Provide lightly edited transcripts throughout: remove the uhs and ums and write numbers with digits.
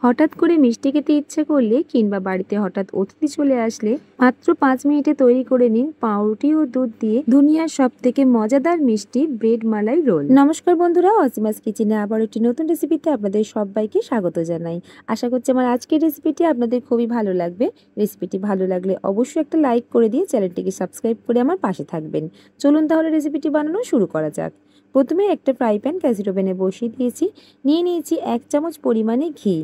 হঠাৎ করে মিষ্টি খেতে ইচ্ছে করলে কিংবা বাড়িতে হঠাৎ অতিথি চলে আসলে মাত্র 5 মিনিটে তৈরি করে নিন পাউরুটি ও দুধ দিয়ে দুনিয়ার সব থেকে মজাদার মিষ্টি ব্রেড মালাই রোল। নমস্কার বন্ধুরা, অসীমাস কিচেনে আবার একটি নতুন রেসিপিতে আপনাদের সবাইকে স্বাগত জানাই। আশা করছি আমার আজকের রেসিপিটি আপনাদের খুবই ভালো লাগবে। রেসিপিটি ভালো লাগলে অবশ্যই একটা লাইক করে দিয়ে চ্যানেলটিকে সাবস্ক্রাইব করে আমার পাশে থাকবেন। চলুন তাহলে রেসিপিটি বানানো শুরু করা যাক। প্রথমে একটা ফ্রাই প্যান গ্যাসের ওভেনে বসিয়ে দিয়েছি। নিয়েছি 1 চামচ পরিমাণে ঘি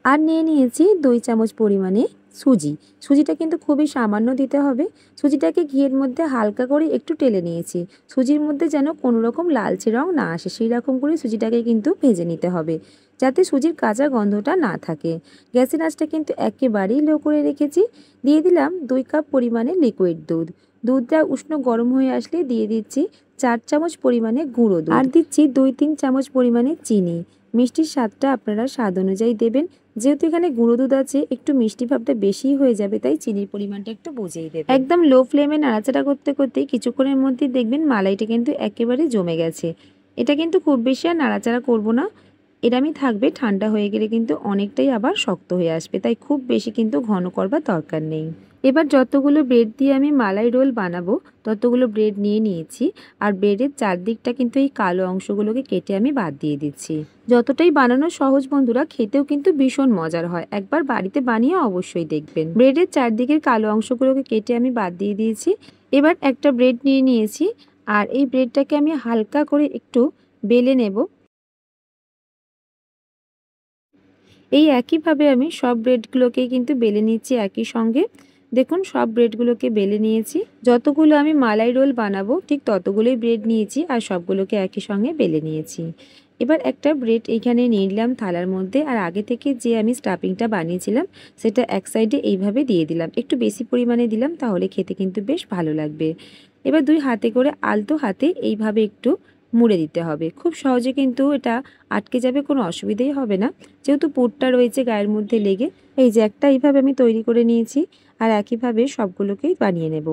আর নিয়েছি 2 চামচ পরিমাণে সুজি। সুজিটা কিন্তু খুবই সামান্য দিতে হবে। সুজিটাকে ঘিয়ের মধ্যে হালকা করে একটু টেলে নিয়েছি। সুজির মধ্যে যেন কোনো রকম লালচে রং না আসে, সেই রকম করে সুজিটাকে কিন্তু ভেজে নিতে হবে, যাতে সুজির কাঁচা গন্ধটা না থাকে। গ্যাসের আঁচটা কিন্তু একেবারেই লো করে রেখেছি। দিয়ে দিলাম 2 কাপ পরিমাণে লিকুইড দুধ। দুধটা উষ্ণ গরম হয়ে আসলে দিয়ে দিচ্ছি 4 চামচ পরিমাণে গুঁড়ো দুধ আর দিচ্ছি 2-3 চামচ পরিমাণে চিনি। মিষ্টির স্বাদটা আপনারা স্বাদ অনুযায়ী দেবেন। যেহেতু এখানে গুঁড়ো দুধ আছে, একটু মিষ্টি ভাবটা বেশি হয়ে যাবে, তাই চিনির পরিমাণটা একটু বুঝেই দেবেন। একদম লো ফ্লেমে নাড়াচাড়া করতে করতে কিছুক্ষণের মধ্যে দেখবেন মালাইটা কিন্তু একেবারে জমে গেছে। এটা কিন্তু খুব বেশি আর নাড়াচাড়া করব না, এরমই থাকবে। ঠান্ডা হয়ে গেলে কিন্তু অনেকটাই আবার শক্ত হয়ে আসবে, তাই খুব বেশি কিন্তু ঘন করবার দরকার নেই। এবার যতগুলো ব্রেড দিয়ে আমি মালাই রোল বানাবো ততগুলো ব্রেড নিয়েছি আর ব্রেডের চারদিকটা কিন্তু এই কালো অংশগুলোকে কেটে আমি বাদ দিয়ে দিচ্ছি। যতটাই বানানো সহজ বন্ধুরা, খেতেও কিন্তু ভীষণ মজার হয়। একবার বাড়িতে বানিয়ে অবশ্যই দেখবেন। ব্রেডের চারদিকের কালো অংশগুলোকে কেটে আমি বাদ দিয়ে দিয়েছি। এবার একটা ব্রেড নিয়েছি আর এই ব্রেডটাকে আমি হালকা করে একটু বেলে নেব। এই একইভাবে আমি সব ব্রেডগুলোকেই কিন্তু বেলে নিচ্ছি একই সঙ্গে। দেখুন, সব ব্রেডগুলোকে বেলে নিয়েছি। যতগুলো আমি মালাই রোল বানাবো ঠিক ততগুলোই ব্রেড নিয়েছি আর সবগুলোকে একই সঙ্গে বেলে নিয়েছি। এবার একটা ব্রেড এইখানে নিয়ে নিলাম থালার মধ্যে আর আগে থেকে যে আমি স্টাফিংটা বানিয়েছিলাম সেটা এক সাইডে এইভাবে দিয়ে দিলাম। একটু বেশি পরিমাণে দিলাম, তাহলে খেতে কিন্তু বেশ ভালো লাগবে। এবার 2 হাতে করে আলতো হাতে এইভাবে একটু মুড়ে দিতে হবে। খুব সহজে কিন্তু এটা আটকে যাবে, কোনো অসুবিধাই হবে না, যেহেতু পুরটা রয়েছে গায়ের মধ্যে লেগে। এই যে একটা এইভাবে আমি তৈরি করে নিয়েছি আর একইভাবে সবগুলোকেই বানিয়ে নেব।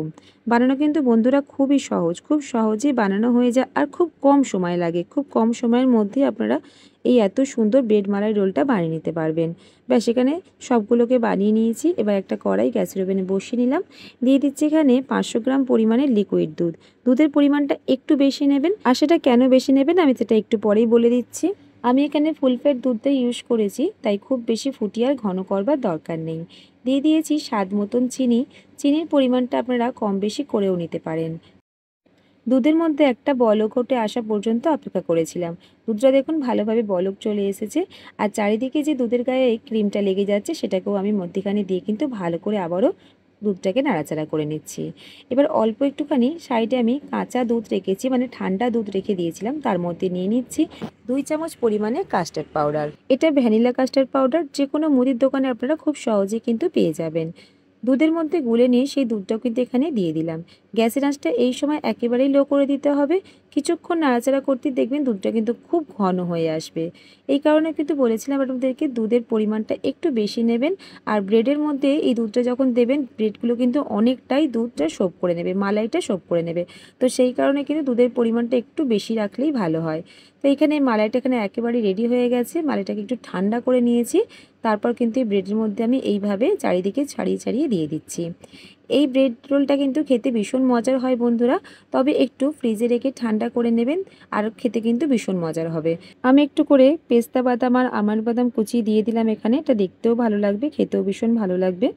বানানো কিন্তু বন্ধুরা খুবই সহজ, খুব সহজেই বানানো হয়ে যায় আর খুব কম সময় লাগে। খুব কম সময়ের মধ্যে আপনারা এই এত সুন্দর ব্রেড মালাই রোলটা বানিয়ে নিতে পারবেন। ব্যাস, এখানে সবগুলোকে বানিয়ে নিয়েছি। এবার একটা কড়াই গ্যাসের ওভেনে বসিয়ে নিলাম। দিয়ে দিচ্ছি এখানে 500 গ্রাম পরিমাণে লিকুইড দুধ। দুধের পরিমাণটা একটু বেশি নেবেন আর সেটা কেন বেশি নেবেন আমি সেটা একটু পরেই বলে দিচ্ছি। আমি এখানে ফুল ফ্যাট দুধটা ইউজ করেছি, তাই খুব বেশি ফুটিয়ে আর ঘন করবার দরকার নেই। দিয়ে দিয়েছি স্বাদ মতন চিনি। চিনির পরিমাণটা আপনারা কম বেশি করেও নিতে পারেন। দুধের মধ্যে একটা বলক ওঠে আসা পর্যন্ত অপেক্ষা করেছিলাম। দুধটা দেখুন ভালোভাবে বলক চলে এসেছে আর চারিদিকে যে দুধের গায়ে ক্রিমটা লেগে যাচ্ছে সেটাকেও আমি মধ্যিখানে দিয়ে কিন্তু ভালো করে আবারও দুধটাকে নাড়াচাড়া করে নিচ্ছি। এবার অল্প একটুখানি সাইডে আমি কাঁচা দুধ রেখেছি, মানে ঠান্ডা দুধ রেখে দিয়েছিলাম, তার মধ্যে নিয়ে নিচ্ছি 2 চামচ পরিমাণে কাস্টার্ড পাউডার। এটা ভ্যানিলা কাস্টার্ড পাউডার, যে কোনো মুদির দোকানে আপনারা খুব সহজে কিন্তু পেয়ে যাবেন। দুধের মধ্যে গুলে নিয়ে সেই দুধটাও কিন্তু এখানে দিয়ে দিলাম। গ্যাসের আঁচটা এই সময় একেবারেই লো করে দিতে হবে। কিছুক্ষণ নাড়াচাড়া করতে দেখবেন দুধটা কিন্তু খুব ঘন হয়ে আসবে। এই কারণে কিন্তু বলেছিলাম আপনাদেরকে দুধের পরিমাণটা একটু বেশি নেবেন। আর ব্রেডের মধ্যে এই দুধটা যখন দেবেন ব্রেডগুলো কিন্তু অনেকটাই দুধটা সোপ করে নেবে, মালাইটা সোপ করে নেবে। তো সেই কারণে কিন্তু দুধের পরিমাণটা একটু বেশি রাখলেই ভালো হয়। তো এখানে মালাইটা এখানে একেবারেই রেডি হয়ে গেছে। মালাইটাকে একটু ঠান্ডা করে নিয়েছি। তারপর কিন্তু এই ব্রেডের মধ্যে আমি এইভাবে চারিদিকে ছাড়িয়ে ছাড়িয়ে দিয়ে দিচ্ছি। এই ব্রেড রোলটা কিন্তু খেতে ভীষণ মজার হয় বন্ধুরা, তবে একটু ফ্রিজে রেখে ঠান্ডা করে নেবেন আর খেতে কিন্তু ভীষণ মজার হবে। আমি একটু করে পেস্তা বাদাম আর আমন্ড বাদাম কুচি দিয়ে দিলাম এখানে। এটা দেখতেও ভালো লাগবে, খেতেও ভীষণ ভালো লাগবে।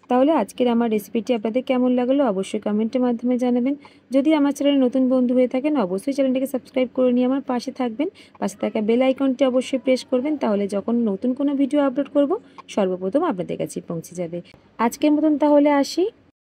তাহলে আজকের আমার রেসিপিটি আপনাদের কেমন লাগলো অবশ্যই কমেন্টের মাধ্যমে জানাবেন। যদি আমার চ্যানেলে নতুন বন্ধু হয়ে থাকেন অবশ্যই চ্যানেলটিকে সাবস্ক্রাইব করে নিয়ে আমার পাশে থাকবেন। পাশে থাকা বেল আইকনটি অবশ্যই প্রেস করবেন, তাহলে যখন নতুন কোনো ভিডিও আপলোড করব সর্বপ্রথম আপনাদের কাছে পৌঁছে যাবে। আজকের মতন তাহলে আসি।